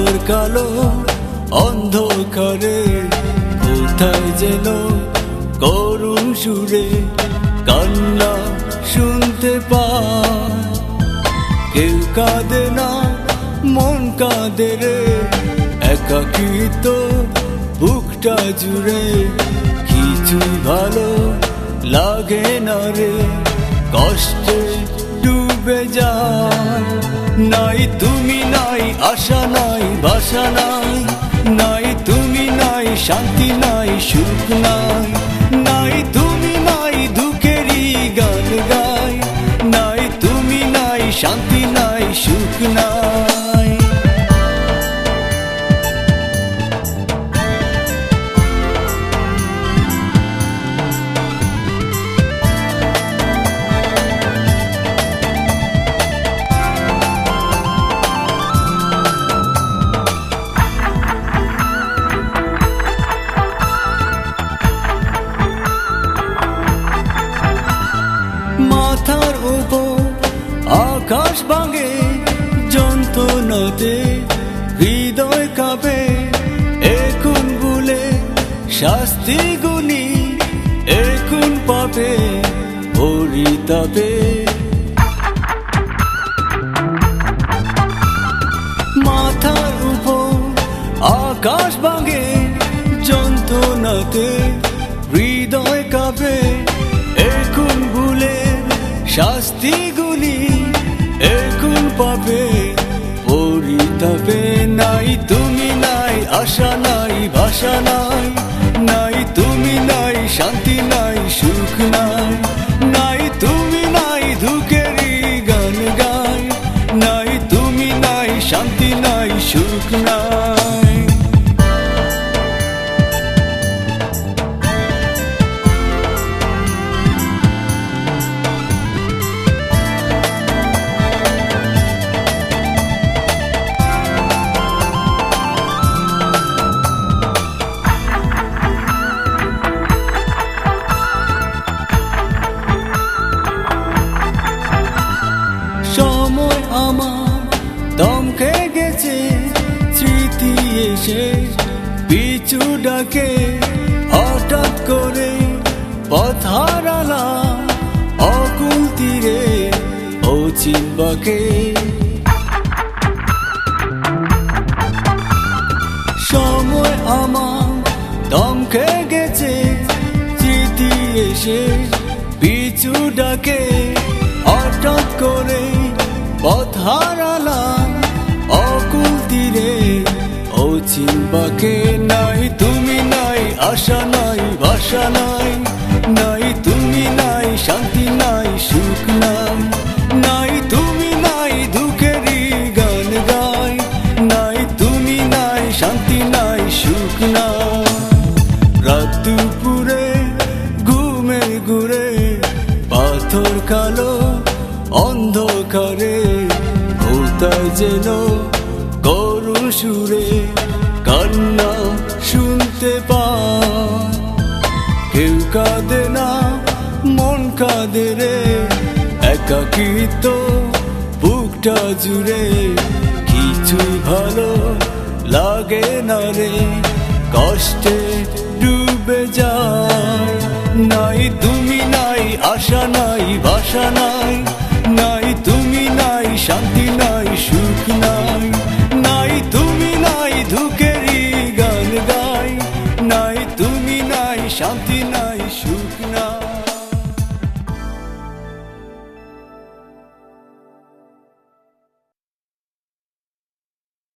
পাথর কালো অন্ধকারে কোথায় যেন করুণ সুরে কান্না শুনতে পায়। কেউ কাঁদে না, মন কাঁদে রে, একাকিত্ব বুকটা জুড়ে। কিছুই ভালো লাগে না রে, কষ্টে ডুবে যায়। নাই তুমি, নাই আশা, নাই ভাষা, নাই নাই তুমি, নাই শান্তি, নাই সুখ, নাই নাই তুমি, নাই দুঃখেরই গান গাই। নাই তুমি, নাই শান্তি, নাই সুখ, নাই। মাথার উপর আকাশ ভাঙে যন্ত্রণাতে, হৃদয় কাঁপে এখন ভুলে শাস্তি গুনি, এখন পাপে পরিতাপে। মাথার উপর আকাশ ভাঙে যন্ত্রণাতে, হৃদয় কাঁপে এখন ভুলে শাস্তি গুলি, এখন পাবে পরিতাপে। নাই তুমি, নাই আশা, নাই ভাষা, নাই নাই তুমি, নাই শান্তি, নাই সুখ, নাই নাই তুমি, নাই দুঃখেরই গান গাই। নাই তুমি, নাই শান্তি, নাই সুখ, নাই। সময় আমার দমকে গেছে, স্মৃতি এসে পিছু ডাকে। হঠাৎ করে পথ হারালাম অকুল তীরে ও চিনবাকে। সময় আমার দমকে গেছে, স্মৃতি এসে পিছু ডাকে। হঠাৎ করে পথ হারালাম অকুল তীরে ও চিনবাকে। নাই তুমি, নাই আশা, নাই ভাষা, নাই নাই তুমি, নাই শান্তি, নাই সুখ, নাই নাই তুমি, নাই দুঃখেরই গান গাই। নাই তুমি, নাই শান্তি, নাই সুখ, নাই। রাত দুপুরে ঘুমে ঘুরে পাথর কালো অন্ধকারে কোথায় যেন করুণ সুরে কান্না শুনতে পায়। কেউ কাঁদে না, মন কাঁদে রে, একাকিত্ব বুকটা জুড়ে। কিছুই ভালো লাগে না রে, কষ্টে ডুবে যায়। নাই তুমি, নাই আশা, নাই ভাষা, নাই নাই তুমি, নাই শান্তি, নাই সুখ, নাই নাই তুমি, নাই দুঃখেরই গান গাই। নাই তুমি, নাই শান্তি।